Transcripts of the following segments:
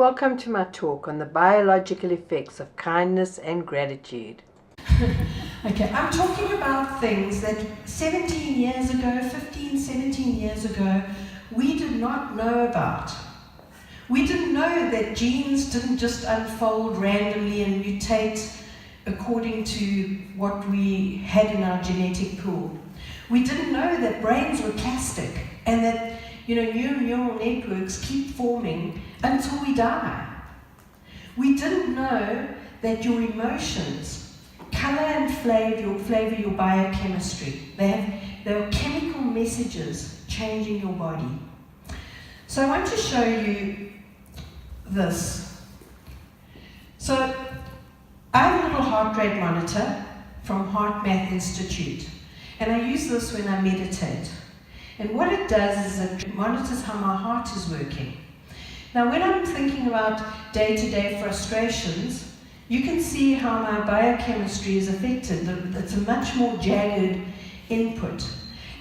Welcome to my talk on the biological effects of kindness and gratitude. Okay, I'm talking about things that 17 years ago, 15, 17 years ago, we did not know about. We didn't know that genes didn't just unfold randomly and mutate according to what we had in our genetic pool. We didn't know that brains were plastic and that neural networks keep forming until we die. We didn't know that your emotions color and flavor your biochemistry. They are chemical messages changing your body. So I want to show you this. So I have a little heart rate monitor from Heart Math Institute, and I use this when I meditate. And what it does is it monitors how my heart is working. Now, when I'm thinking about day-to-day frustrations, you can see how my biochemistry is affected. It's a much more jagged input.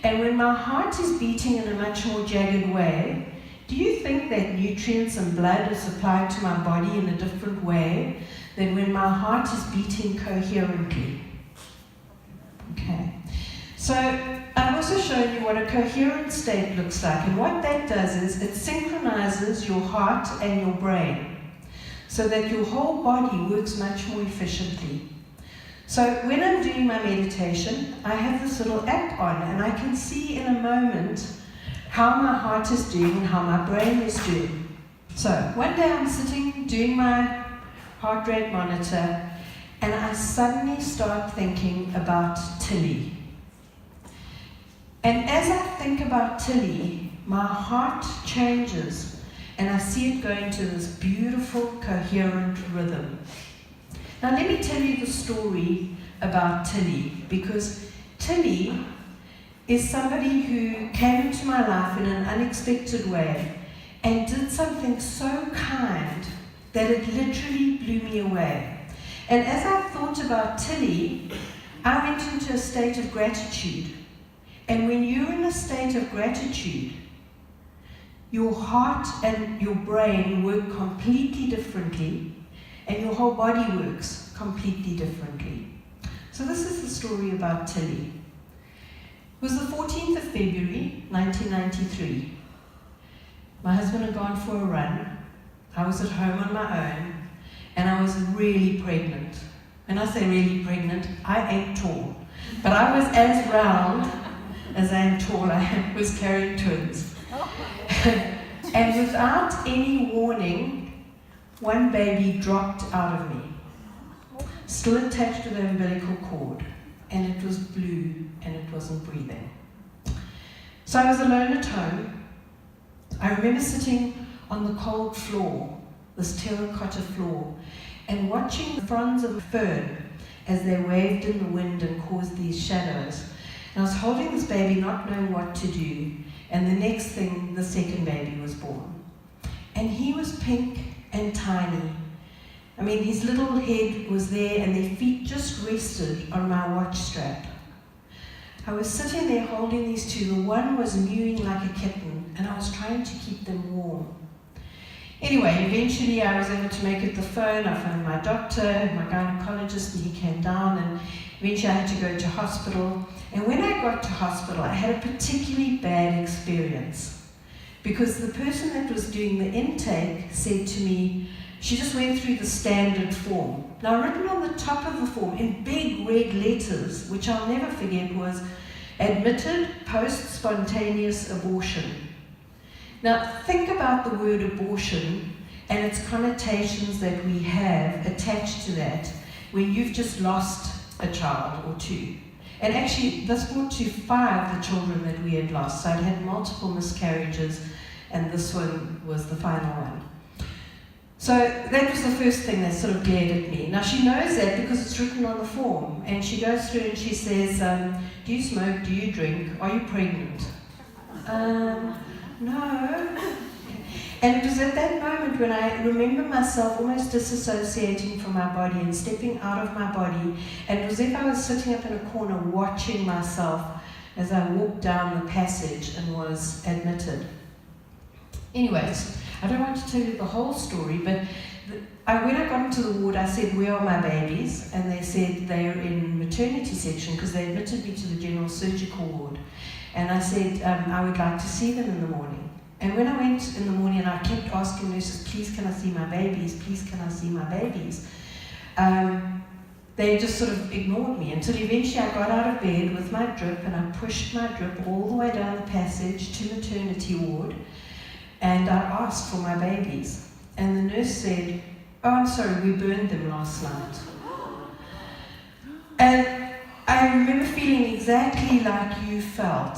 And when my heart is beating in a much more jagged way, do you think that nutrients and blood are supplied to my body in a different way than when my heart is beating coherently? Okay. So I've also shown you what a coherent state looks like, and what that does is it synchronizes your heart and your brain so that your whole body works much more efficiently. So when I'm doing my meditation, I have this little app on, and I can see in a moment how my heart is doing and how my brain is doing. So one day I'm sitting doing my heart rate monitor, and I suddenly start thinking about Tilly. And as I think about Tilly, my heart changes and I see it going to this beautiful, coherent rhythm. Now let me tell you the story about Tilly, because Tilly is somebody who came into my life in an unexpected way and did something so kind that it literally blew me away. And as I thought about Tilly, I went into a state of gratitude. And when you're in a state of gratitude, your heart and your brain work completely differently, and your whole body works completely differently. So this is the story about Tilly. It was the 14th of February, 1993. My husband had gone for a run. I was at home on my own, and I was really pregnant. When I say really pregnant, I ain't tall, but I was as round as I am tall. I was carrying twins. And without any warning, one baby dropped out of me, still attached to the umbilical cord, and it was blue and it wasn't breathing. So I was alone at home. I remember sitting on the cold floor, this terracotta floor, and watching the fronds of fern as they waved in the wind and caused these shadows. And I was holding this baby, not knowing what to do, and the next thing, the second baby was born. And he was pink and tiny. I mean, his little head was there, and their feet just rested on my watch strap. I was sitting there holding these two. The one was mewing like a kitten, and I was trying to keep them warm. Anyway, eventually I was able to make it the phone. I phoned my doctor, my gynecologist, and he came down, and eventually I had to go to hospital. And when I got to hospital, I had a particularly bad experience, because the person that was doing the intake said to me, she just went through the standard form. Now, written on the top of the form in big red letters, which I'll never forget, was admitted post-spontaneous abortion. Now, think about the word abortion and its connotations that we have attached to that when you've just lost a child or two. And actually, this brought to 5 the children that we had lost. So I'd had multiple miscarriages, and this one was the final one. So that was the first thing that sort of glared at me. Now, she knows that because it's written on the form. And she goes through and she says, do you smoke? Do you drink? Are you pregnant? No. And it was at that moment when I remember myself almost disassociating from my body and stepping out of my body, and it was as if I was sitting up in a corner watching myself as I walked down the passage and was admitted. Anyways, I don't want to tell you the whole story, but when I got into the ward, I said, "Where are my babies?" And they said they're in maternity section because they admitted me to the general surgical ward. And I said, I would like to see them in the morning. And when I went in the morning and I kept asking nurses, "Please can I see my babies? Please can I see my babies?" They just sort of ignored me until eventually I got out of bed with my drip and I pushed my drip all the way down the passage to maternity ward and I asked for my babies. And the nurse said, "Oh, I'm sorry, we burned them last night." And I remember feeling exactly like you felt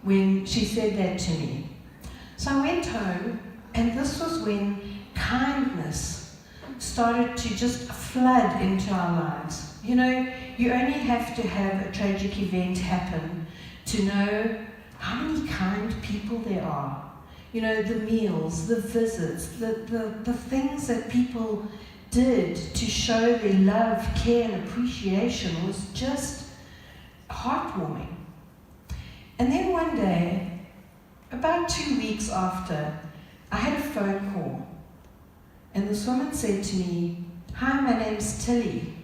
when she said that to me. So I went home, and this was when kindness started to just flood into our lives. You know, you only have to have a tragic event happen to know how many kind people there are. You know, the meals, the visits, the things that people did to show their love, care, and appreciation was just heartwarming. And then one day, about 2 weeks after, I had a phone call. And this woman said to me, "Hi, my name's Tilly.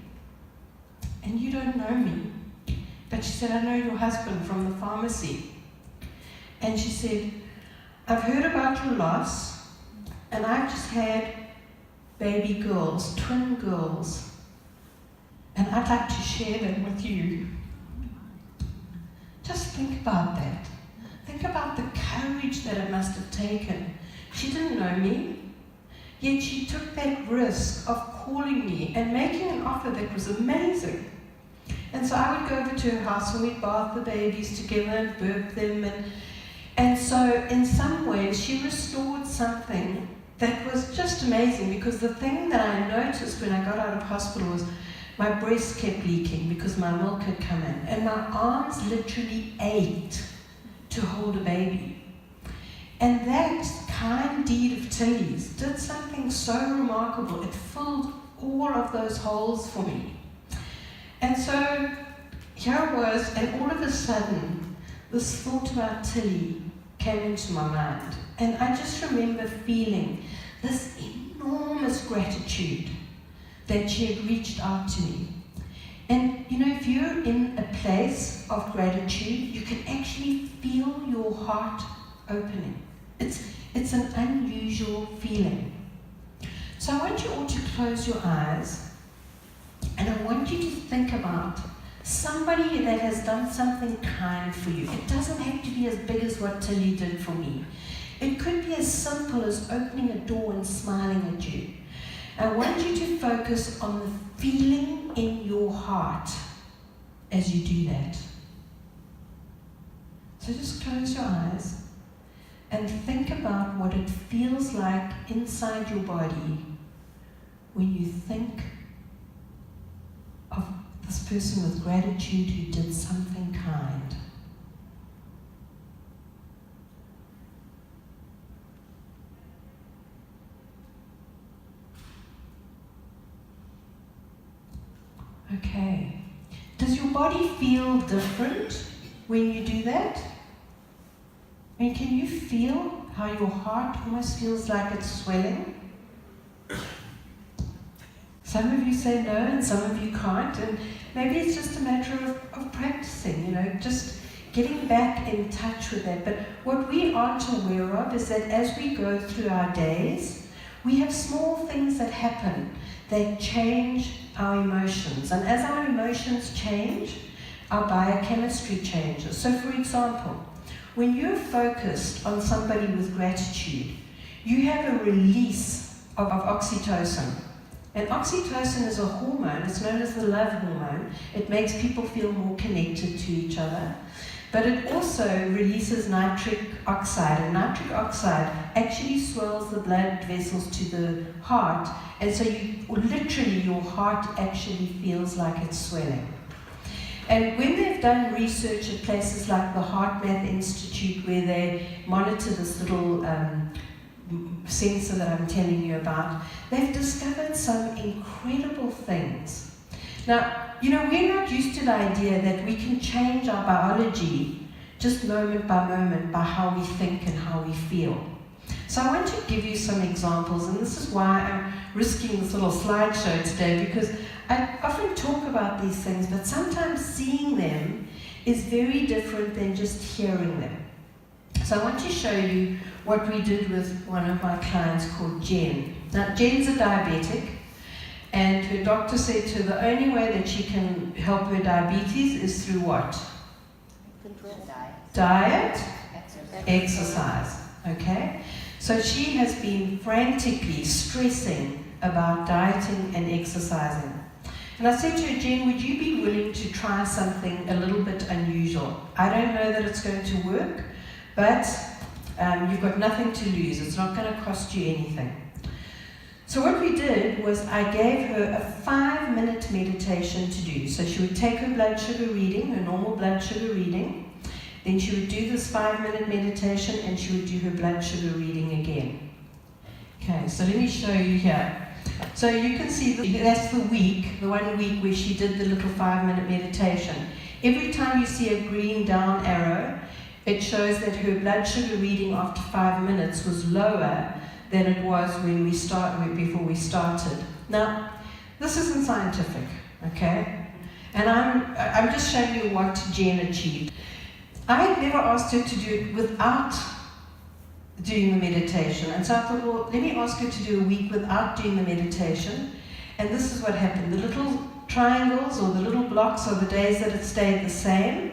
And you don't know me." But she said, "I know your husband from the pharmacy." And she said, "I've heard about your loss, and I've just had baby girls, twin girls, and I'd like to share them with you." Just think about that. Think about the courage that it must have taken. She didn't know me, yet she took that risk of calling me and making an offer that was amazing. And so I would go over to her house and we'd bath the babies together and burp them. And so in some ways she restored something that was just amazing, because the thing that I noticed when I got out of hospital was my breast kept leaking because my milk had come in, and my arms literally ached to hold a baby. And that kind deed of Tilly's did something so remarkable. It filled all of those holes for me. And so here I was, and all of a sudden, this thought about Tilly came into my mind. And I just remember feeling this enormous gratitude that she had reached out to me. And you know, if you're in a place of gratitude, you can actually feel your heart opening. It's an unusual feeling. So I want you all to close your eyes, and I want you to think about somebody that has done something kind for you. It doesn't have to be as big as what Tilly did for me. It could be as simple as opening a door and smiling at you. I want you to focus on the feeling in your heart as you do that. So just close your eyes and think about what it feels like inside your body when you think of this person with gratitude who did something kind. Okay. Does your body feel different when you do that? And can you feel how your heart almost feels like it's swelling? Some of you say no, and some of you can't, and maybe it's just a matter of practicing, you know, just getting back in touch with that. But what we aren't aware of is that as we go through our days, we have small things that happen that change our emotions. And as our emotions change, our biochemistry changes. So for example, when you're focused on somebody with gratitude, you have a release of oxytocin. And oxytocin is a hormone. It's known as the love hormone. It makes people feel more connected to each other. But it also releases nitric oxide. And nitric oxide actually swells the blood vessels to the heart. And so literally your heart actually feels like it's swelling. And when they've done research at places like the HeartMath Institute, where they monitor this little sensor that I'm telling you about, they've discovered some incredible things. Now, you know, we're not used to the idea that we can change our biology just moment by moment by how we think and how we feel. So I want to give you some examples, and this is why I'm risking this little slideshow today, because I often talk about these things, but sometimes seeing them is very different than just hearing them. So I want to show you what we did with one of my clients called Jen. Now, Jen's a diabetic, and her doctor said to her the only way that she can help her diabetes is through what? Control. Diet, exercise. Okay? So she has been frantically stressing about dieting and exercising. And I said to her, Jen, would you be willing to try something a little bit unusual? I don't know that it's going to work, but you've got nothing to lose. It's not going to cost you anything. So what we did was I gave her a 5-minute meditation to do. So she would take her blood sugar reading, her normal blood sugar reading. Then she would do this 5-minute meditation and she would do her blood sugar reading again. Okay, so let me show you here. So you can see that's the week, the 1 week where she did the little 5-minute meditation. Every time you see a green down arrow, it shows that her blood sugar reading after 5 minutes was lower than it was when before we started. Now, this isn't scientific, okay? And I'm just showing you what Jen achieved. I had never asked her to do it without doing the meditation. And so I thought, well, let me ask her to do a week without doing the meditation. And this is what happened. The little triangles or the little blocks are the days that it stayed the same.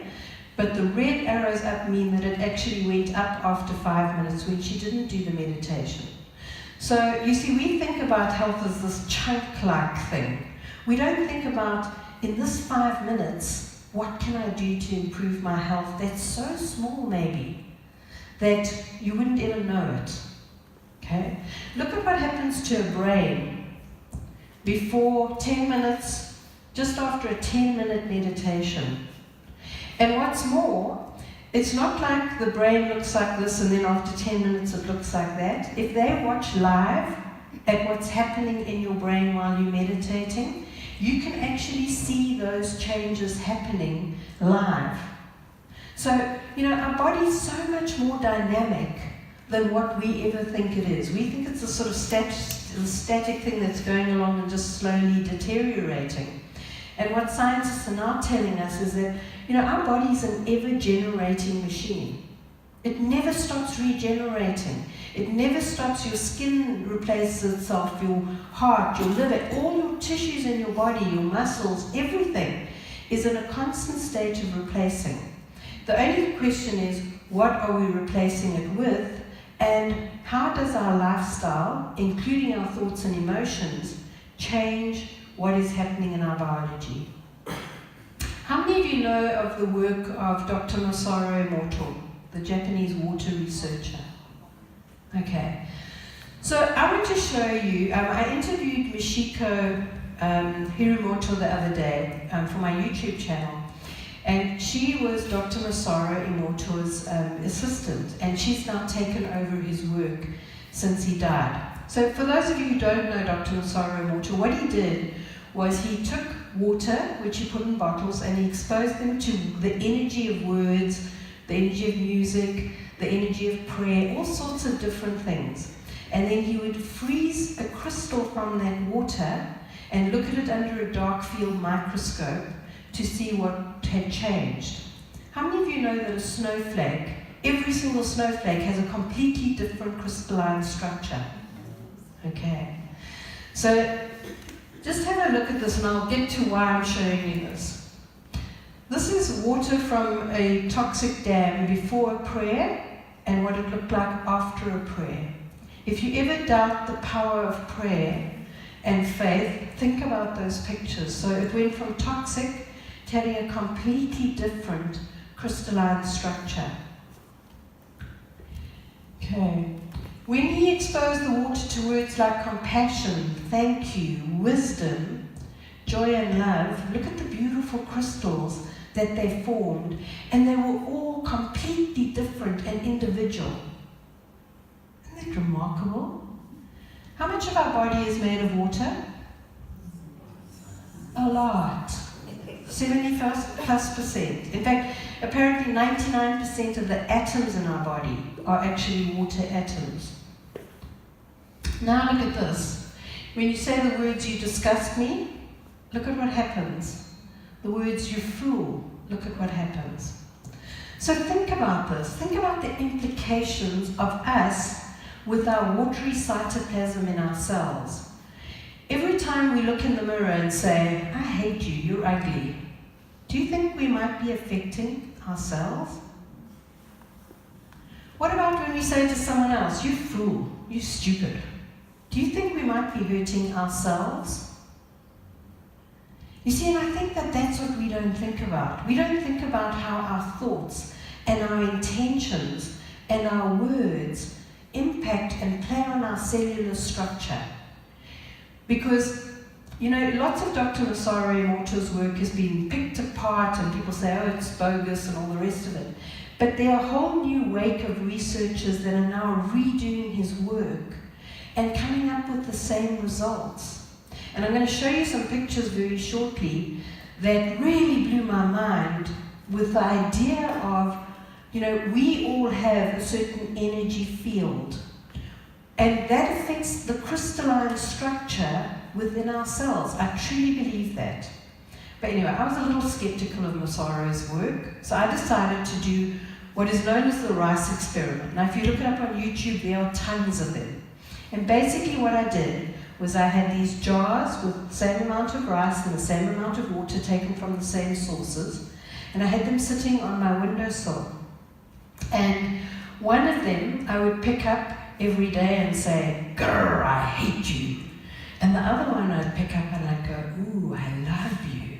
But the red arrows up mean that it actually went up after 5 minutes when she didn't do the meditation. So you see, we think about health as this chunk-like thing. We don't think about, in this 5 minutes, what can I do to improve my health that's so small maybe that you wouldn't ever know it. Okay? Look at what happens to a brain before 10 minutes, just after a 10-minute meditation. And what's more, it's not like the brain looks like this and then after 10 minutes it looks like that. If they watch live at what's happening in your brain while you're meditating, you can actually see those changes happening live. So, our body's so much more dynamic than what we ever think it is. We think it's a sort of static thing that's going along and just slowly deteriorating. And what scientists are now telling us is that, our body's an ever-generating machine. It never stops regenerating. It never stops. Your skin replaces itself, your heart, your liver, all your tissues in your body, your muscles, everything is in a constant state of replacing. The only question is, what are we replacing it with? And how does our lifestyle, including our thoughts and emotions, change what is happening in our biology? How many of you know of the work of Dr. Masaru Emoto, the Japanese water researcher? Okay, so I want to show you, I interviewed Michiko Hiromoto the other day for my YouTube channel, and she was Dr. Masaru Emoto's assistant, and she's now taken over his work since he died. So for those of you who don't know Dr. Masaru Emoto, what he did was he took water, which he put in bottles, and he exposed them to the energy of words, the energy of music, the energy of prayer, all sorts of different things. And then he would freeze a crystal from that water and look at it under a dark field microscope to see what had changed. How many of you know that a snowflake, every single snowflake has a completely different crystalline structure? Okay. So just have a look at this and I'll get to why I'm showing you this. This is water from a toxic dam before a prayer and what it looked like after a prayer. If you ever doubt the power of prayer and faith, think about those pictures. So it went from toxic to having a completely different crystalline structure. Okay. When he exposed the water to words like compassion, thank you, wisdom, joy and love, look at the beautiful crystals that they formed, and they were all completely different and individual. Isn't that remarkable? How much of our body is made of water? A lot. 70+%. In fact, apparently 99% of the atoms in our body are actually water atoms. Now look at this. When you say the words "you disgust me," look at what happens. The words "you fool," look at what happens. So think about this. Think about the implications of us with our watery cytoplasm in our cells. Every time we look in the mirror and say, "I hate you, you're ugly," do you think we might be affecting ourselves? What about when we say to someone else, "You fool, you stupid"? Do you think we might be hurting ourselves? You see, and I think that that's what we don't think about. We don't think about how our thoughts and our intentions and our words impact and play on our cellular structure. Because, you know, lots of Dr. Masaru Emoto's work has been picked apart and people say, "Oh, it's bogus," and all the rest of it. But there are a whole new wake of researchers that are now redoing his work and coming up with the same results. And I'm going to show you some pictures very shortly that really blew my mind with the idea of, you know, we all have a certain energy field. And that affects the crystalline structure within our cells. I truly believe that. But anyway, I was a little skeptical of Masaru's work, so I decided to do what is known as the rice experiment. Now, if you look it up on YouTube, there are tons of them. And basically what I did was I had these jars with the same amount of rice and the same amount of water taken from the same sources, and I had them sitting on my windowsill. And one of them I would pick up every day and say, "Grr, I hate you." And the other one I'd pick up and I'd go, "Ooh, I love you."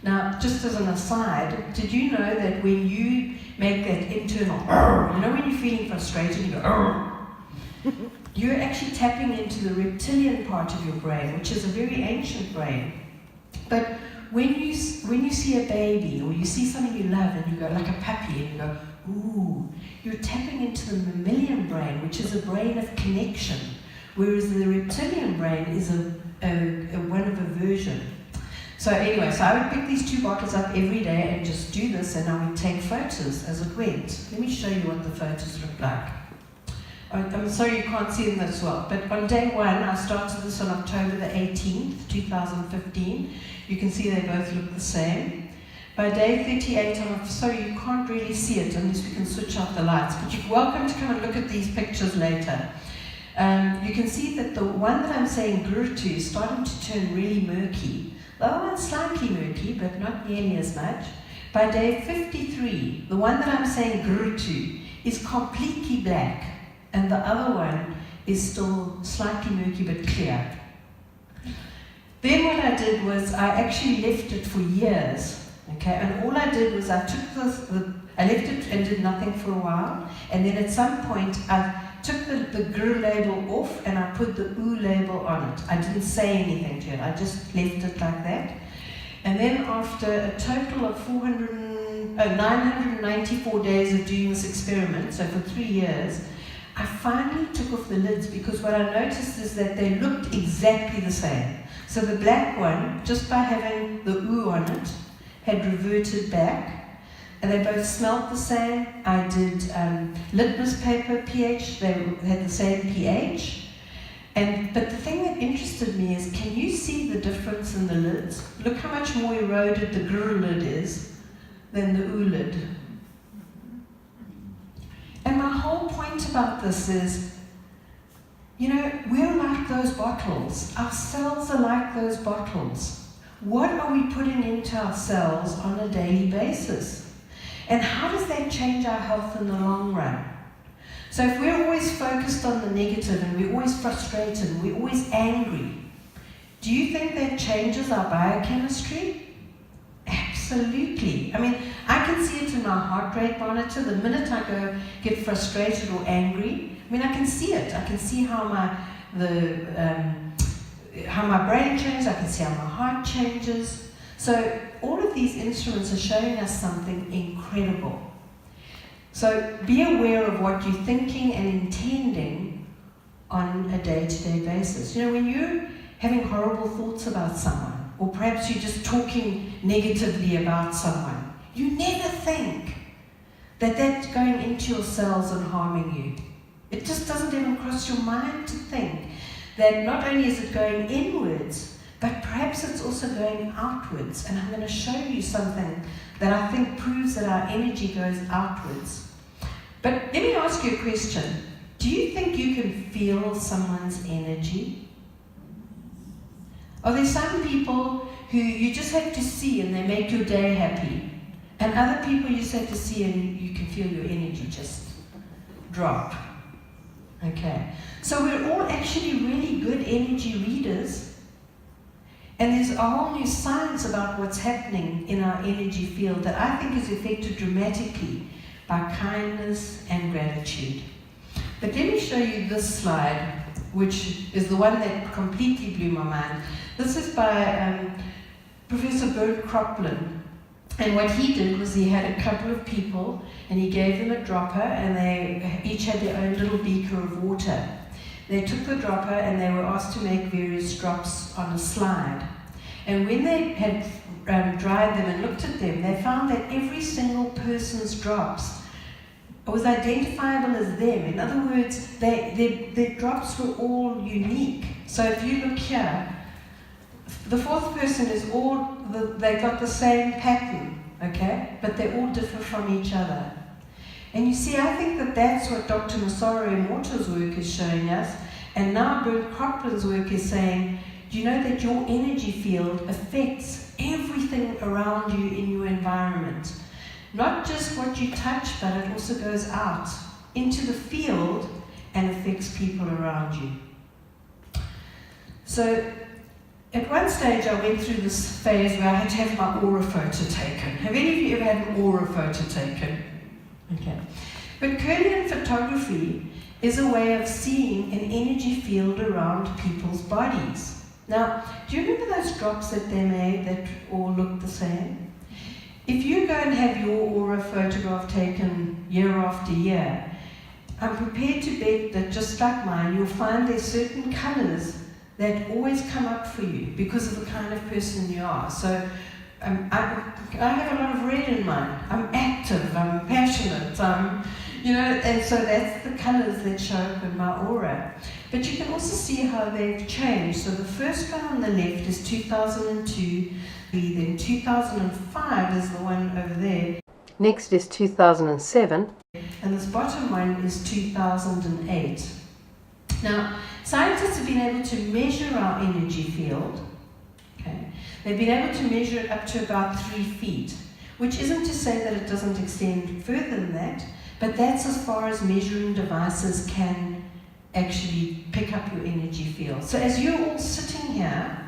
Now, just as an aside, did you know that when you make that internal, you know when you're feeling frustrated, you go, you're actually tapping into the reptilian part of your brain, which is a very ancient brain. But when you see a baby or you see something you love and you go like a puppy and you go, "Ooh," you're tapping into the mammalian brain, which is a brain of connection, whereas the reptilian brain is a one of aversion. So anyway, so I would pick these two bottles up every day and just do this, and I would take photos as it went. Let me show you what the photos look like. I'm sorry you can't see them as well, but on day one, I started this on October the 18th, 2015. You can see they both look the same. By day 38, I'm sorry you can't really see it unless we can switch out the lights, but you're welcome to come and look at these pictures later. You can see that the one that I'm saying grr to is starting to turn really murky. The other one's slightly murky, but not nearly as much. By day 53, the one that I'm saying grr to is completely black, and the other one is still slightly murky but clear. Then what I did was I actually left it for years, okay? And all I did was I took I left it and did nothing for a while, and then at some point I took the grr label off and I put the oo label on it. I didn't say anything to it, I just left it like that. And then after a total of 994 days of doing this experiment, so for 3 years, I finally took off the lids because what I noticed is that they looked exactly the same. So the black one, just by having the oo on it, had reverted back. And they both smelled the same. I did litmus paper pH, they had the same pH. But the thing that interested me is, can you see the difference in the lids? Look how much more eroded the grr lid is than the oo lid. And my whole point about this is, you know, we're like those bottles. Our cells are like those bottles. What are we putting into our cells on a daily basis? And how does that change our health in the long run? So if we're always focused on the negative and we're always frustrated and we're always angry, do you think that changes our biochemistry? Absolutely. I mean, I can see it in my heart rate monitor. The minute I go get frustrated or angry, I mean, I can see it. I can see how my brain changes. I can see how my heart changes. So all of these instruments are showing us something incredible. So be aware of what you're thinking and intending on a day-to-day basis. You know, when you're having horrible thoughts about someone, or perhaps you're just talking negatively about someone, you never think that that's going into your cells and harming you. It just doesn't even cross your mind to think that not only is it going inwards, but perhaps it's also going outwards. And I'm going to show you something that I think proves that our energy goes outwards. But let me ask you a question. Do you think you can feel someone's energy? Are there some people who you just have to see and they make your day happy? And other people you just have to see and you can feel your energy just drop. Okay. So we're all actually really good energy readers. And there's a whole new science about what's happening in our energy field that I think is affected dramatically by kindness and gratitude. But let me show you this slide, which is the one that completely blew my mind. This is by Professor Bert Cropland. And what he did was he had a couple of people and he gave them a dropper, and they each had their own little beaker of water. They took the dropper and they were asked to make various drops on a slide. And when they had dried them and looked at them, they found that every single person's drops was identifiable as them. In other words, their drops were all unique. So if you look here, the fourth person is they got the same pattern, okay? But they all differ from each other. And you see, I think that that's what Dr. Masaru Emoto's work is showing us. And now Bert Cropland's work is saying, do you know that your energy field affects everything around you in your environment? Not just what you touch, but it also goes out into the field and affects people around you. So at one stage I went through this phase where I had to have my aura photo taken. Have any of you ever had an aura photo taken? Okay. But Kirlian photography is a way of seeing an energy field around people's bodies. Now, do you remember those drops that they made that all looked the same? If you go and have your aura photograph taken year after year, I'm prepared to bet that just like mine, you'll find there's certain colours that always come up for you because of the kind of person you are. So I have a lot of red in mine. I'm active, I'm passionate, and so that's the colours that show up in my aura. But you can also see how they've changed. So the first one on the left is 2002, then 2005 is the one over there. Next is 2007. And this bottom one is 2008. Now, scientists have been able to measure our energy field. Okay. They've been able to measure it up to about 3 feet, which isn't to say that it doesn't extend further than that, but that's as far as measuring devices can actually pick up your energy field. So as you're all sitting here,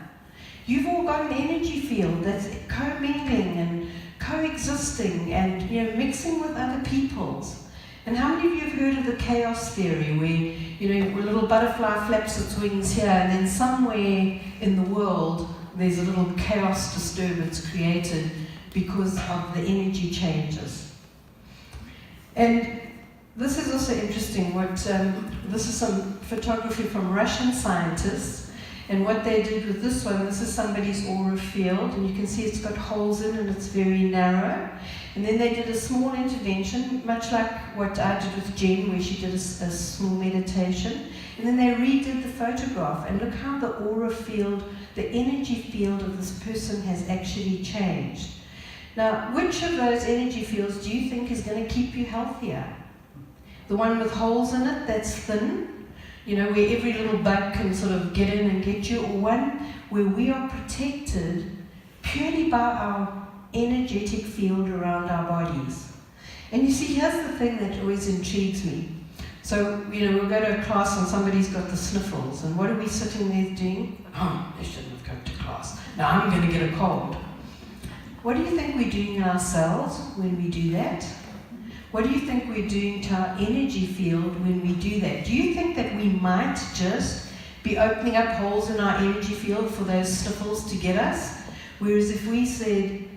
you've all got an energy field that's commingling and coexisting and mixing with other people's. And how many of you have heard of the chaos theory, where a little butterfly flaps its wings here, and then somewhere in the world there's a little chaos disturbance created because of the energy changes. And this is also interesting. This is some photography from Russian scientists, and what they did with this one, this is somebody's aura field, and you can see it's got holes in and it's very narrow. And then they did a small intervention, much like what I did with Jen, where she did a small meditation. And then they redid the photograph, and look how the aura field, the energy field of this person has actually changed. Now, which of those energy fields do you think is going to keep you healthier? The one with holes in it, that's thin, where every little bug can sort of get in and get you, or one where we are protected purely by our energetic field around our bodies. And you see, here's the thing that always intrigues me. So, we'll go to a class and somebody's got the sniffles, and what are we sitting there doing? Oh, they shouldn't have come to class. Now I'm going to get a cold. What do you think we're doing in ourselves when we do that? What do you think we're doing to our energy field when we do that? Do you think that we might just be opening up holes in our energy field for those sniffles to get us? Whereas if we said,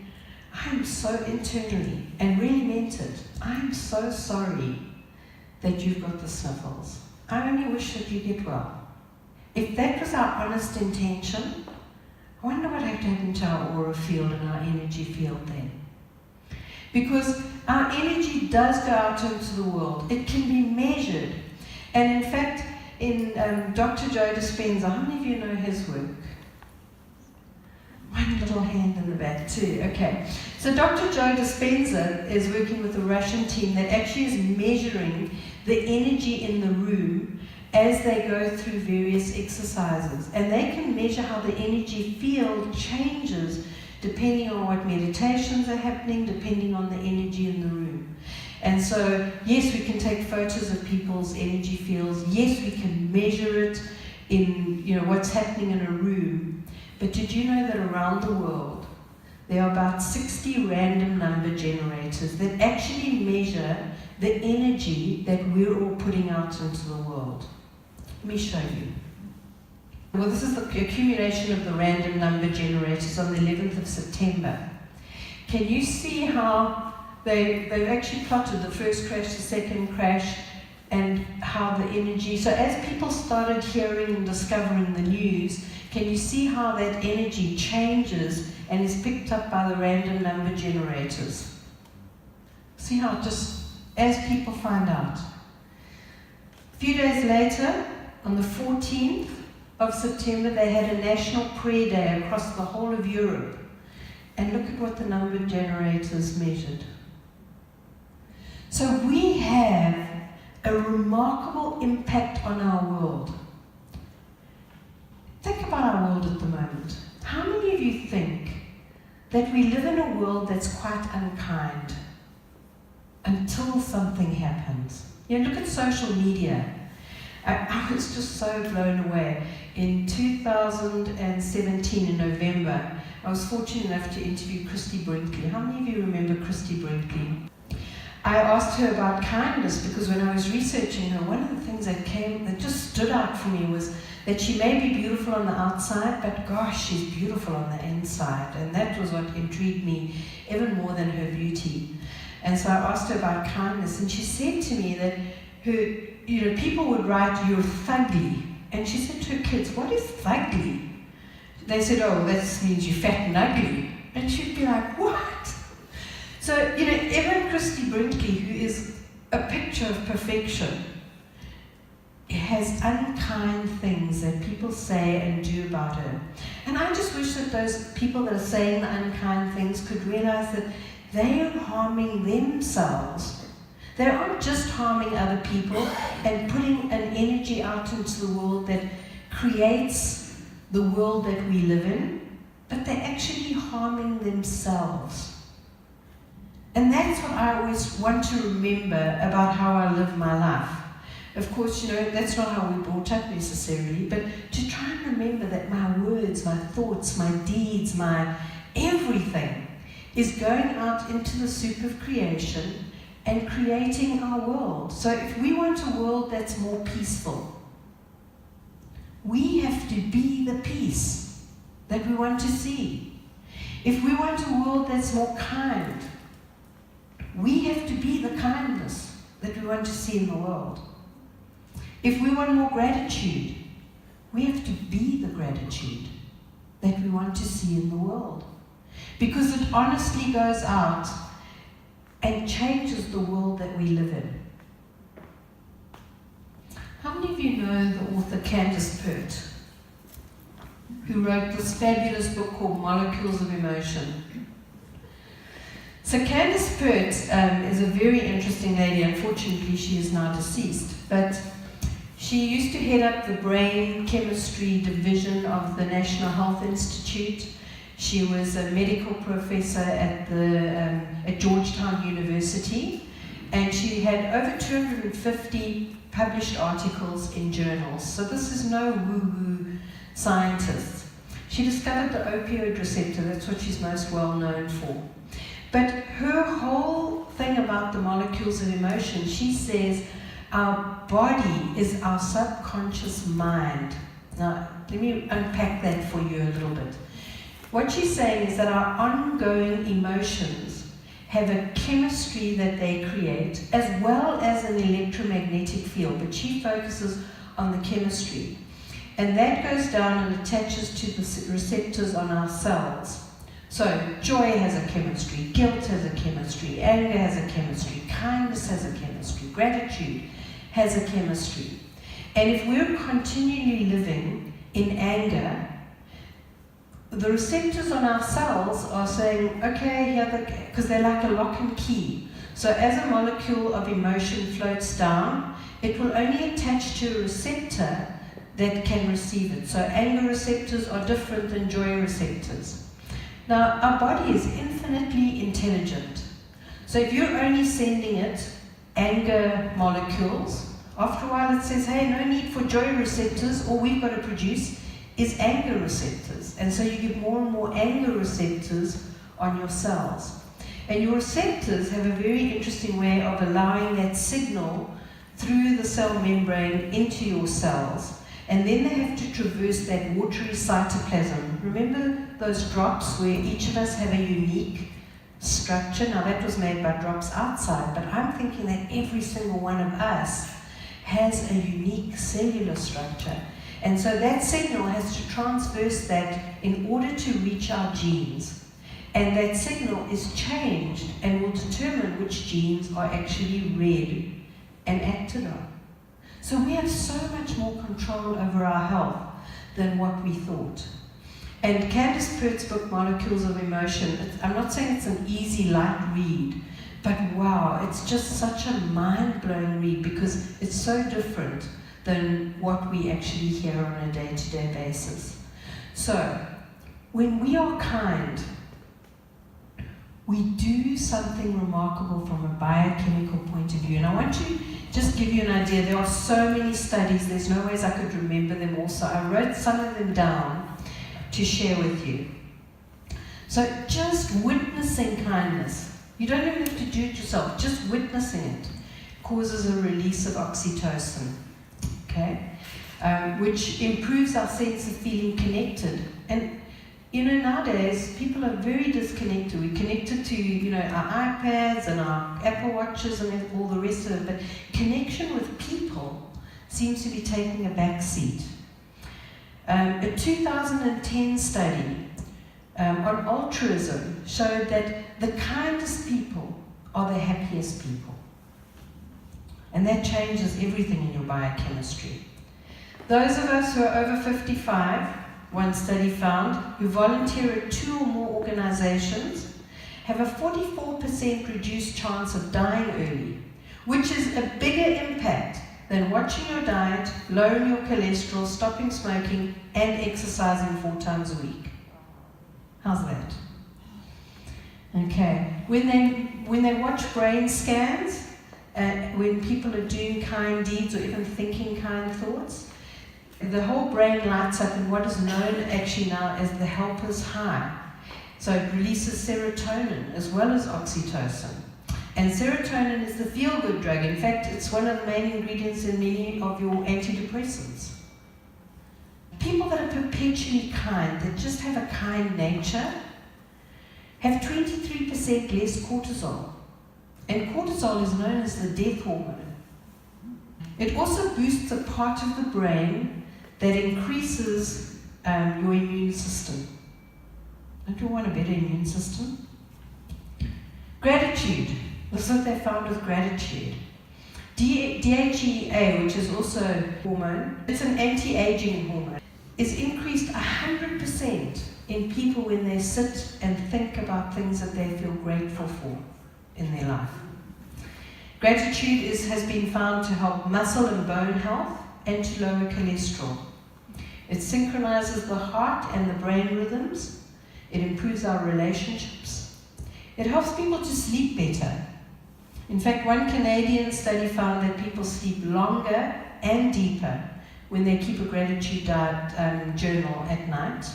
I'm so internally, and really meant it, I'm so sorry that you've got the sniffles. I only wish that you get well. If that was our honest intention, I wonder what had to happen to our aura field and our energy field then. Because our energy does go out into the world. It can be measured. And in fact, Dr. Joe Dispenza, how many of you know his work? One little hand in the back too. Okay. So Dr. Joe Dispenza is working with a Russian team that actually is measuring the energy in the room as they go through various exercises. And they can measure how the energy field changes depending on what meditations are happening, depending on the energy in the room. And so, yes, we can take photos of people's energy fields. Yes, we can measure it in, what's happening in a room. But did you know that around the world, there are about 60 random number generators that actually measure the energy that we're all putting out into the world? Let me show you. Well, this is the accumulation of the random number generators on the 11th of September. Can you see how they've actually plotted the first crash, the second crash, and how the energy... So as people started hearing and discovering the news, can you see how that energy changes and is picked up by the random number generators? See how just as people find out. A few days later, on the 14th of September, they had a national prayer day across the whole of Europe. And look at what the number generators measured. So we have a remarkable impact on our world. Think about our world at the moment. How many of you think that we live in a world that's quite unkind until something happens? Look at social media. I was just so blown away. In 2017, in November, I was fortunate enough to interview Christy Brinkley. How many of you remember Christy Brinkley? I asked her about kindness because when I was researching her, one of the things that just stood out for me was that she may be beautiful on the outside, but gosh, she's beautiful on the inside. And that was what intrigued me even more than her beauty. And so I asked her about kindness, and she said to me that people would write, "You're fugly." And she said to her kids, "What is fugly?" They said, "Oh, that means you're fat and ugly." And she'd be like, "What?" So, even Christy Brinkley, who is a picture of perfection, has unkind things that people say and do about her. And I just wish that those people that are saying the unkind things could realize that they are harming themselves. They aren't just harming other people and putting an energy out into the world that creates the world that we live in, but they're actually harming themselves. And that's what I always want to remember about how I live my life. Of course, that's not how we're brought up necessarily, but to try and remember that my words, my thoughts, my deeds, my everything is going out into the soup of creation and creating our world. So if we want a world that's more peaceful, we have to be the peace that we want to see. If we want a world that's more kind, we have to be the kindness that we want to see in the world. If we want more gratitude, we have to be the gratitude that we want to see in the world. Because it honestly goes out and changes the world that we live in. How many of you know the author Candace Pert, who wrote this fabulous book called Molecules of Emotion? So Candace Pert is a very interesting lady. Unfortunately, she is now deceased. But she used to head up the brain chemistry division of the National Health Institute. She was a medical professor at Georgetown University, and she had over 250 published articles in journals. So this is no woo-woo scientist. She discovered the opioid receptor. That's what she's most well known for. But her whole thing about the molecules of emotion, she says our body is our subconscious mind. Now, let me unpack that for you a little bit. What she's saying is that our ongoing emotions have a chemistry that they create, as well as an electromagnetic field, but she focuses on the chemistry. And that goes down and attaches to the receptors on our cells. So, joy has a chemistry, guilt has a chemistry, anger has a chemistry, kindness has a chemistry, gratitude has a chemistry. And if we're continually living in anger, the receptors on our cells are saying, okay, here, because they're like a lock and key. So as a molecule of emotion floats down, it will only attach to a receptor that can receive it. So anger receptors are different than joy receptors. Now, our body is infinitely intelligent. So if you're only sending it anger molecules, after a while it says, hey, no need for joy receptors, all we've got to produce is anger receptors. And so you get more and more anger receptors on your cells. And your receptors have a very interesting way of allowing that signal through the cell membrane into your cells. And then they have to traverse that watery cytoplasm. Remember those drops where each of us have a unique structure? Now that was made by drops outside, but I'm thinking that every single one of us has a unique cellular structure. And so that signal has to transverse that in order to reach our genes. And that signal is changed and will determine which genes are actually read and acted on. So we have so much more control over our health than what we thought. And Candace Pert's book, Molecules of Emotion, I'm not saying it's an easy, light read, but wow, it's just such a mind-blowing read because it's so different than what we actually hear on a day-to-day basis. So, when we are kind, we do something remarkable from a biochemical point of view. And I want to just give you an idea. There are so many studies, there's no ways I could remember them all, so I wrote some of them down to share with you. So just witnessing kindness, you don't even have to do it yourself, just witnessing it causes a release of oxytocin, okay? Which improves our sense of feeling connected. And you know, nowadays, people are very disconnected. We're connected to, you know, our iPads and our Apple Watches and all the rest of it, but connection with people seems to be taking a back seat. A 2010 study on altruism showed that the kindest people are the happiest people. And that changes everything in your biochemistry. Those of us who are over 55, one study found, who volunteer at 2 or more organizations have a 44% reduced chance of dying early, which is a bigger impact than watching your diet, lowering your cholesterol, stopping smoking, and exercising 4 times a week. How's that? Okay. When they watch brain scans, when people are doing kind deeds or even thinking kind thoughts, the whole brain lights up in what is known actually now as the helper's high. So it releases serotonin as well as oxytocin. And serotonin is the feel-good drug. In fact, it's one of the main ingredients in many of your antidepressants. People that are perpetually kind, that just have a kind nature, have 23% less cortisol. And cortisol is known as the death hormone. It also boosts a part of the brain that increases your immune system. Don't you want a better immune system? Gratitude. This is what they found with gratitude. DHEA, which is also a hormone, it's an anti-aging hormone, is increased 100% in people when they sit and think about things that they feel grateful for in their life. Gratitude has been found to help muscle and bone health and to lower cholesterol. It synchronizes the heart and the brain rhythms. It improves our relationships. It helps people to sleep better. In fact, one Canadian study found that people sleep longer and deeper when they keep a gratitude journal at night.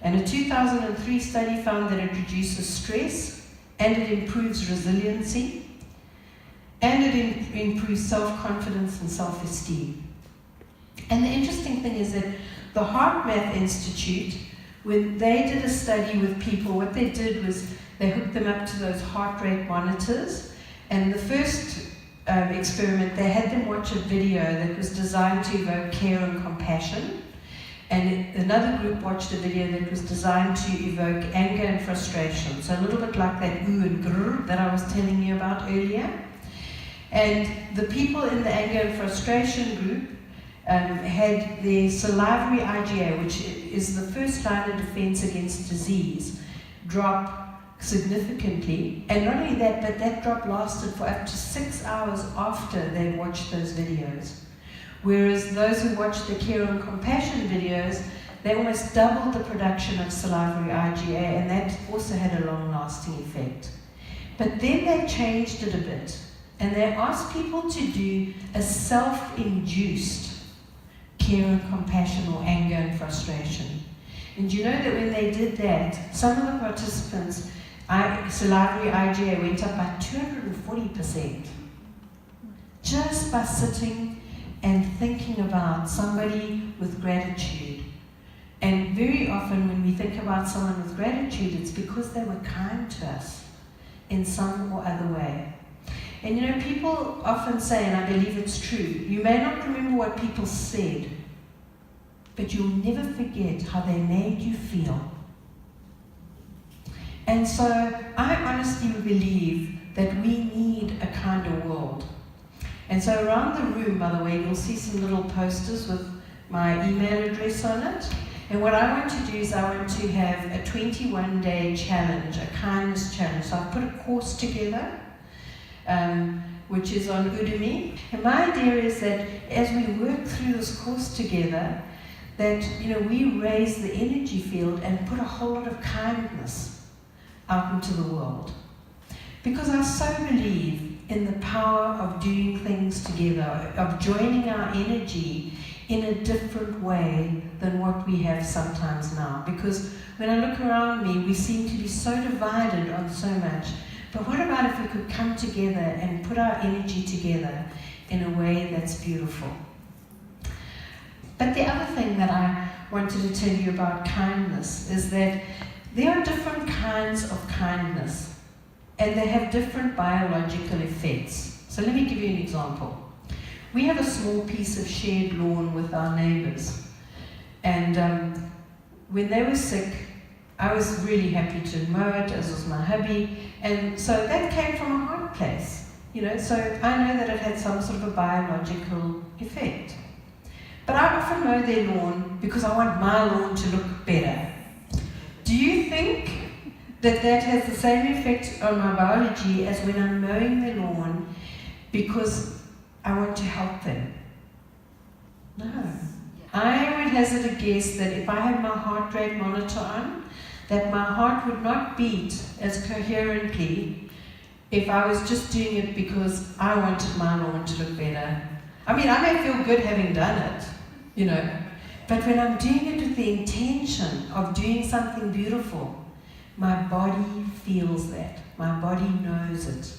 And a 2003 study found that it reduces stress and it improves resiliency and it improves self-confidence and self-esteem. And the interesting thing is that the Heart Math Institute, when they did a study with people, what they did was they hooked them up to those heart rate monitors. And the first experiment, they had them watch a video that was designed to evoke care and compassion. And another group watched a video that was designed to evoke anger and frustration. So a little bit like that ooh and grrr that I was telling you about earlier. And the people in the anger and frustration group had their salivary IgA, which is the first line of defense against disease, drop significantly. And not only that, but that drop lasted for up to 6 hours after they'd watched those videos. Whereas those who watched the Care and Compassion videos, they almost doubled the production of salivary IgA, and that also had a long-lasting effect. But then they changed it a bit, and they asked people to do a self-induced care and compassion or anger and frustration. And you know that when they did that, some of the participants, salivary IgA went up by 240%, just by sitting and thinking about somebody with gratitude. And very often when we think about someone with gratitude, it's because they were kind to us in some or other way. And you know, people often say, and I believe it's true, you may not remember what people said, but you'll never forget how they made you feel. And so I honestly believe that we need a kinder world. And so around the room, by the way, you'll see some little posters with my email address on it. And what I want to do is I want to have a 21-day challenge, a kindness challenge. So I've put a course together, which is on Udemy. And my idea is that as we work through this course together, that we raise the energy field and put a whole lot of kindness out into the world. Because I so believe in the power of doing things together, of joining our energy in a different way than what we have sometimes now. Because when I look around me, we seem to be so divided on so much. But what about if we could come together and put our energy together in a way that's beautiful? But the other thing that I wanted to tell you about kindness is that there are different kinds of kindness, and they have different biological effects. So let me give you an example. We have a small piece of shared lawn with our neighbors, and when they were sick, I was really happy to mow it, as was my hubby, and so that came from a hard place, so I know that it had some sort of a biological effect. But I often mow their lawn because I want my lawn to look better. Do you think that has the same effect on my biology as when I'm mowing their lawn because I want to help them? No. I would hazard a guess that if I had my heart rate monitor on, that my heart would not beat as coherently if I was just doing it because I wanted my lawn to look better. I mean, I may feel good having done it, but when I'm doing it with the intention of doing something beautiful, my body feels that. My body knows it.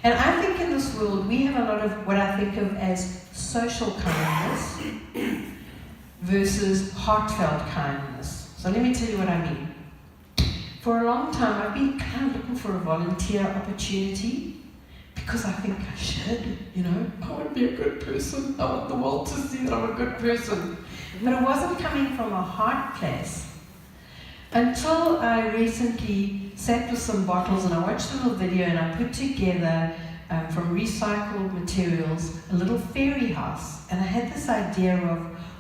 And I think in this world, we have a lot of what I think of as social kindness versus heartfelt kindness. So let me tell you what I mean. For a long time, I've been kind of looking for a volunteer opportunity because I think I should, I want to be a good person. I want the world to see that I'm a good person. But it wasn't coming from a heart place. Until I recently sat with some bottles and I watched a little video and I put together from recycled materials a little fairy house. And I had this idea of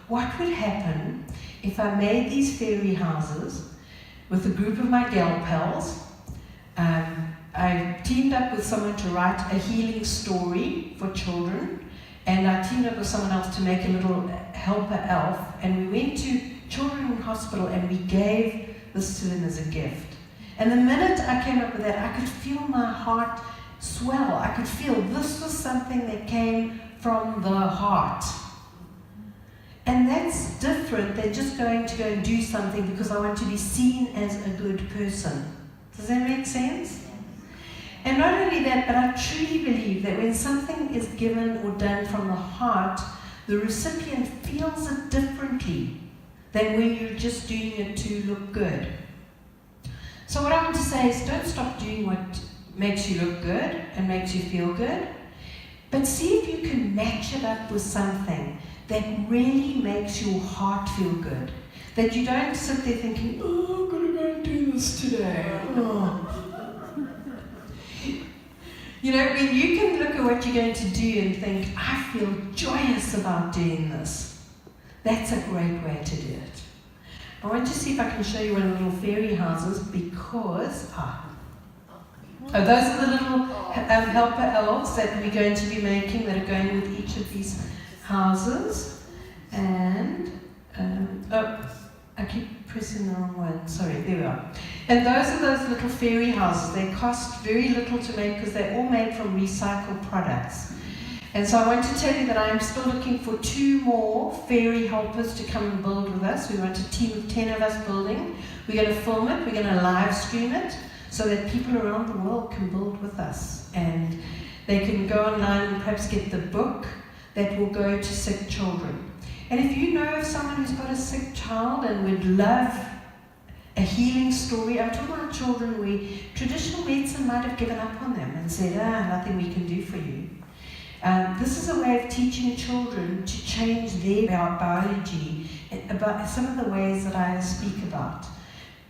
what would happen if I made these fairy houses with a group of my gal pals. I teamed up with someone to write a healing story for children, and I teamed up with someone else to make a little helper elf, and we went to children in hospital and we gave this to them as a gift. And the minute I came up with that, I could feel my heart swell. I could feel this was something that came from the heart. And that's different than just going to go and do something because I want to be seen as a good person. Does that make sense? And not only that, but I truly believe that when something is given or done from the heart, the recipient feels it differently than when you're just doing it to look good. So what I want to say is don't stop doing what makes you look good and makes you feel good, but see if you can match it up with something that really makes your heart feel good. That you don't sit there thinking, oh, I'm going to go and do this today. Oh. You know, when you can look at what you're going to do and think, I feel joyous about doing this, that's a great way to do it. I want to see if I can show you one of the little fairy houses because, those are the little helper elves that we're going to be making that are going with each of these houses. And, I keep pressing the wrong one. Sorry, there we are. And those are those little fairy houses. They cost very little to make because they're all made from recycled products. And so I want to tell you that I am still looking for 2 more fairy helpers to come and build with us. We want a team of 10 of us building. We're going to film it. We're going to live stream it so that people around the world can build with us. And they can go online and perhaps get the book that will go to sick children. And if you know of someone who's got a sick child and would love a healing story, I'm talking about children where traditional medicine might have given up on them and said, nothing we can do for you. This is a way of teaching children to change their biology about some of the ways that I speak about.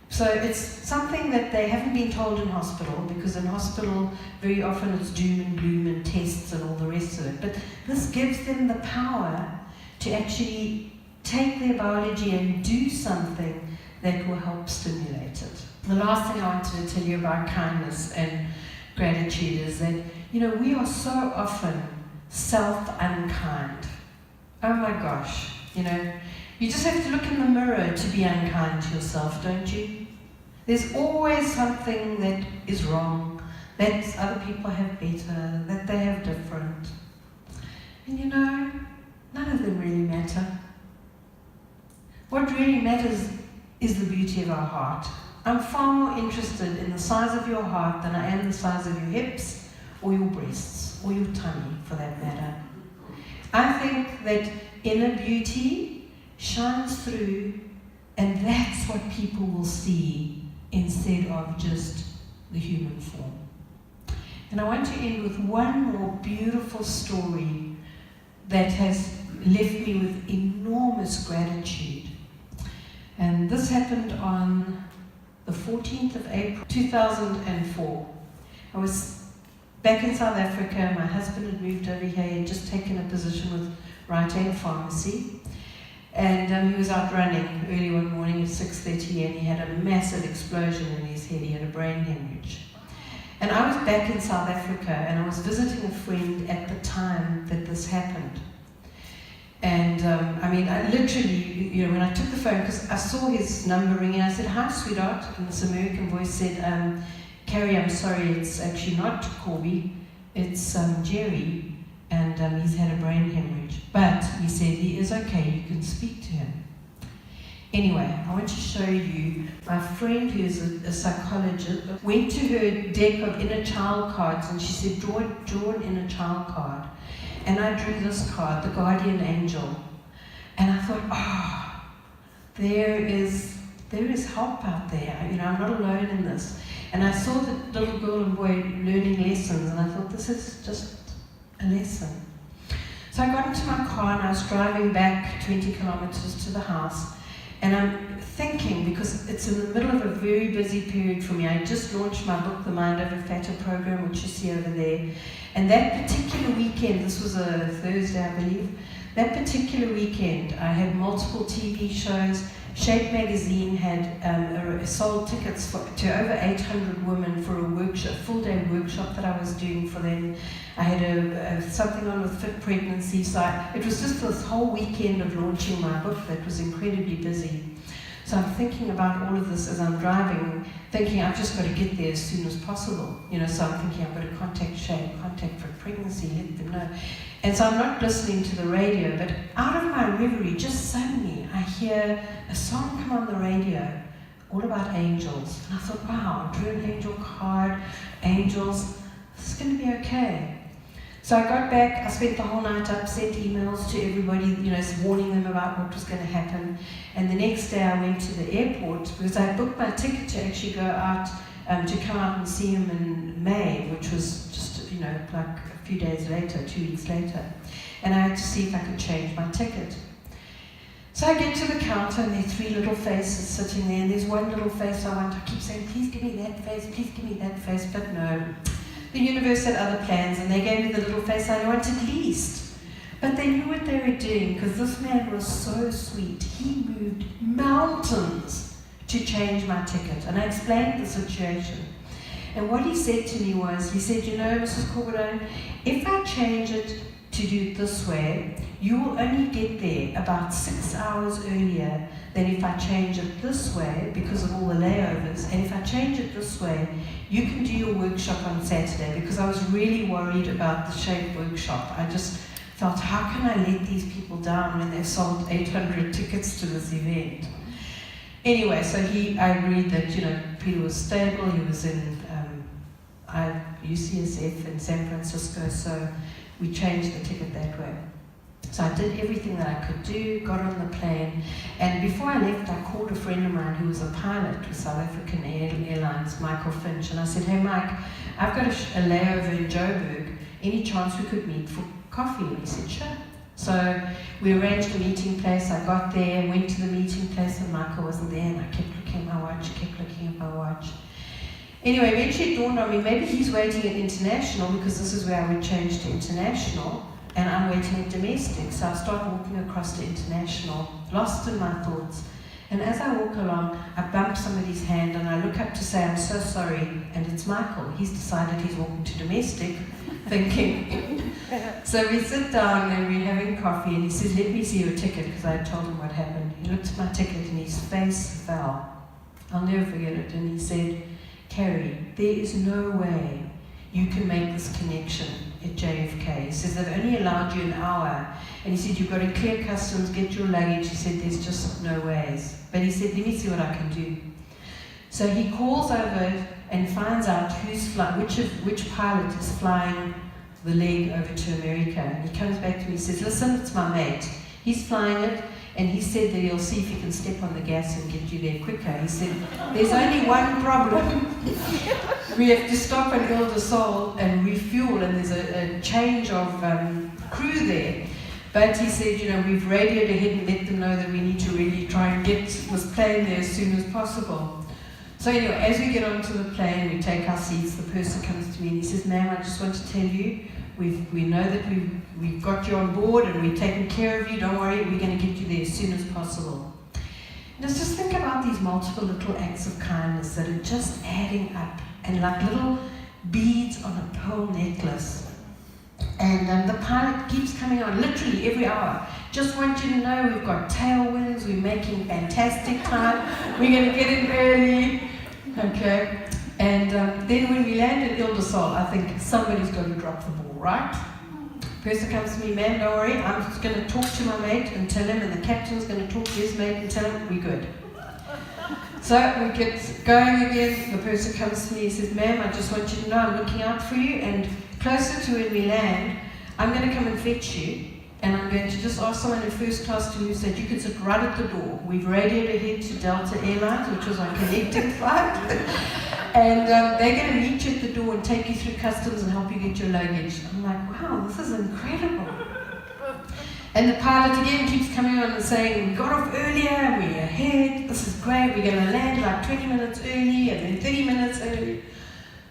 So it's something that they haven't been told in hospital, because in hospital very often it's doom and gloom and tests and all the rest of it. But this gives them the power to actually take their biology and do something that will help stimulate it. The last thing I wanted to tell you about kindness and gratitude is that, we are so often self-unkind. Oh my gosh, you just have to look in the mirror to be unkind to yourself, don't you? There's always something that is wrong, that other people have better, that they have different. And none of them really matter. What really matters is the beauty of our heart. I'm far more interested in the size of your heart than I am the size of your hips or your breasts or your tummy, for that matter. I think that inner beauty shines through, and that's what people will see instead of just the human form. And I want to end with one more beautiful story that has left me with enormous gratitude. And this happened on the 14th of April 2004. I was back in South Africa. My husband had moved over here. He had just taken a position with Rite Aid Pharmacy. And he was out running early one morning at 6:30, and he had a massive explosion in his head. He had a brain hemorrhage. And I was back in South Africa, and I was visiting a friend at the time that this happened. And I literally, when I took the phone, because I saw his number ringing, I said, "Hi, sweetheart," and this American voice said, "Carrie, I'm sorry, it's actually not Corby, it's Jerry, and he's had a brain hemorrhage. But," he said, "he is okay, you can speak to him." Anyway, I want to show you my friend who is a psychologist went to her deck of inner child cards, and she said, draw an inner child card. And I drew this card, the guardian angel. And I thought, there is help out there. I'm not alone in this. And I saw the little girl and boy learning lessons, and I thought, this is just a lesson. So I got into my car and I was driving back 20 kilometers to the house. And I'm thinking, because it's in the middle of a very busy period for me, I just launched my book, The Mind Over Fatter program, which you see over there. And that particular weekend, this was a Thursday, I believe, that particular weekend, I had multiple TV shows. Shape magazine had sold tickets to over 800 women for a full-day workshop that I was doing for them. I had something on with Fit Pregnancy. So it was just this whole weekend of launching my book that was incredibly busy. So I'm thinking about all of this as I'm driving, thinking I've just got to get there as soon as possible. So I'm thinking I've got to contact Shape, contact Fit Pregnancy, let them know. And so I'm not listening to the radio, but out of my reverie, just suddenly I hear a song come on the radio, all about angels. And I thought, wow, I drew an angel card, angels, this is going to be okay. So I got back, I spent the whole night up, sent emails to everybody, warning them about what was going to happen. And the next day I went to the airport, because I booked my ticket to actually go out, to come out and see him in May, which was just, like a few days later, 2 weeks later. And I had to see if I could change my ticket. So I get to the counter, and there are 3 little faces sitting there, and there's one little face I keep saying, please give me that face, but no. The universe had other plans, and they gave me the little face I wanted least. But they knew what they were doing, because this man was so sweet. He moved mountains to change my ticket. And I explained the situation. And what he said to me was, he said, you know, Mrs. Corbet-owen, if I change it to do it this way, you will only get there about 6 hours earlier than if I change it this way because of all the layovers. And if I change it this way, you can do your workshop on Saturday, because I was really worried about the shape workshop. I just felt, how can I let these people down when they've sold 800 tickets to this event? Anyway, so I agreed that, you know, Peter was stable. He was in UCSF in San Francisco, so we changed the ticket that way. So I did everything that I could do, got on the plane, and before I left, I called a friend of mine who was a pilot with South African Airlines, Michael Finch, and I said, hey Mike, I've got a layover in Joburg, any chance we could meet for coffee? And he said, sure. So we arranged a meeting place. I got there, went to the meeting place, and Michael wasn't there, and I kept looking at my watch. Anyway, eventually it dawned on me, maybe he's waiting at international, because this is where I would change to international, and I'm waiting at domestic. So I start walking across to international, lost in my thoughts. And as I walk along, I bump somebody's hand, and I look up to say, I'm so sorry, and it's Michael. He's decided he's walking to domestic, thinking. So we sit down, and we're having coffee, and he says, let me see your ticket, because I had told him what happened. He looked at my ticket, and his face fell. I'll never forget it. And he said, Carrie, there is no way you can make this connection at JFK. He says they've only allowed you an hour. And he said, you've got to clear customs, get your luggage. He said, there's just no ways. But he said, let me see what I can do. So he calls over and finds out which pilot is flying the leg over to America. And he comes back to me and says, listen, it's my mate. He's flying it. And he said that he'll see if he can step on the gas and get you there quicker. He said, there's only one problem. We have to stop at Ile de Sol and refuel, and there's a change of crew there. But he said, you know, we've radioed ahead and let them know that we need to really try and get this plane there as soon as possible. So anyway, as we get onto the plane, we take our seats, the purser comes to me and he says, ma'am, I just want to tell you, we know that we've got you on board and we're taking care of you, don't worry, we're going to get you there as soon as possible. Let's just think about these multiple little acts of kindness that are just adding up, and like little beads on a pearl necklace. And the pilot keeps coming on literally every hour. Just want you to know we've got tailwinds, we're making fantastic time, we're going to get in early, okay? And then when we land at Ile de Sol, I think somebody's got to drop the ball, right? Person comes to me, man, don't worry, I'm just going to talk to my mate and tell him, and the captain's going to talk to his mate and tell him we're good. So we get going again, the person comes to me and says, ma'am, I just want you to know I'm looking out for you, and closer to when we land, I'm going to come and fetch you, and I'm going to just ask someone in first class to move so that you can sit right at the door. We've radioed ahead to Delta Airlines, which was our connecting flight. And they're going to meet you at the door and take you through customs and help you get your luggage. I'm like, wow, this is incredible. And the pilot again keeps coming on and saying, we got off earlier, we're ahead, this is great, we're going to land like 20 minutes early and then 30 minutes early.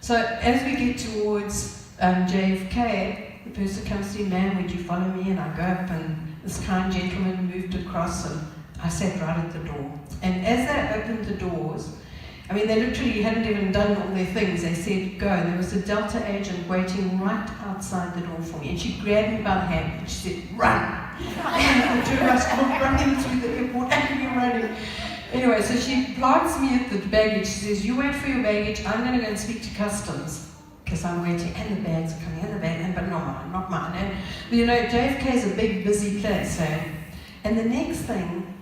So as we get towards JFK, the person comes to me, ma'am, would you follow me? And I go up, and this kind gentleman moved across, and I sat right at the door. And as they opened the doors, I mean, they literally hadn't even done all their things. They said, go. And there was a Delta agent waiting right outside the door for me. And she grabbed me by the hand and she said, run. And the two of us were running through the airport, and we were running. Anyway, so she plants me at the baggage. She says, you wait for your baggage. I'm going to go and speak to customs, because I'm waiting. And the bags are coming, but not mine. And, you know, JFK is a big, busy place. And the next thing,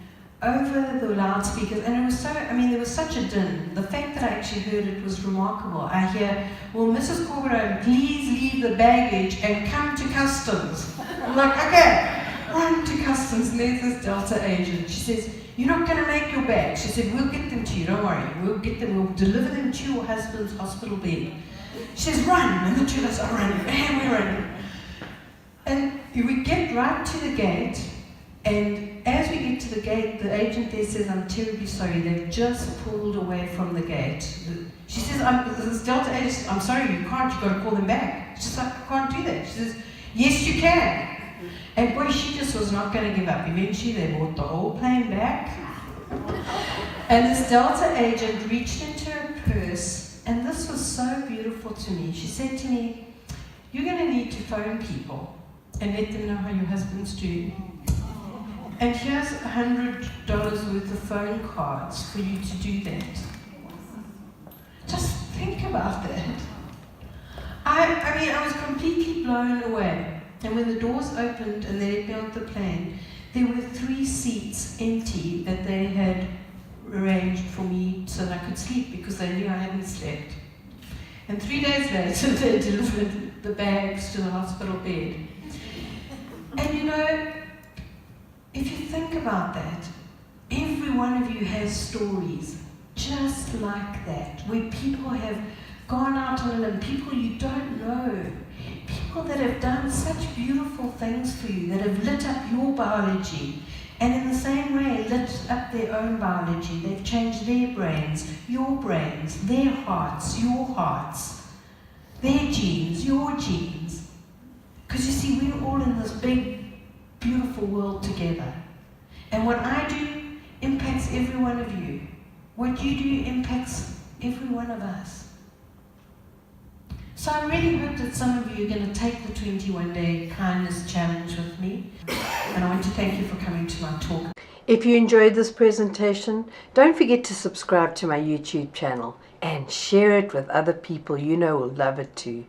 over the loudspeakers, and it was so, I mean, there was such a din. The fact that I actually heard it was remarkable. I hear, well, Mrs. Corbet-owen, please leave the baggage and come to customs. I'm like, okay, run to customs. And there's this Delta agent. She says, you're not going to make your bags. She said, we'll get them to you, don't worry. We'll get them, we'll deliver them to your husband's hospital bed. She says, run. And the two of us are running, and we're running. And we get right to the gate, and as we get to the gate, the agent there says, I'm terribly sorry, they've just pulled away from the gate. She says, this Delta agent says, I'm sorry, you can't, you've got to call them back. She's like, I can't do that. She says, yes, you can. And boy, she just was not going to give up. Eventually, they brought the whole plane back. And this Delta agent reached into her purse, and this was so beautiful to me. She said to me, you're going to need to phone people and let them know how your husband's doing. And here's $100 worth of phone cards for you to do that. Just think about that. I mean, I was completely blown away. And when the doors opened and they let me onto the plane, there were 3 seats empty that they had arranged for me so that I could sleep because they knew I hadn't slept. And 3 days later, they delivered the bags to the hospital bed. And you know, if you think about that, every one of you has stories just like that, where people have gone out on a limb, people you don't know, people that have done such beautiful things for you, that have lit up your biology, and in the same way lit up their own biology. They've changed their brains, their hearts, your hearts, their genes, your genes. Because you see, we're all in this big, beautiful world together. And what I do impacts every one of you. What you do impacts every one of us. So I really hope that some of you are going to take the 21-day kindness challenge with me. And I want to thank you for coming to my talk. If you enjoyed this presentation, don't forget to subscribe to my YouTube channel and share it with other people you know will love it too.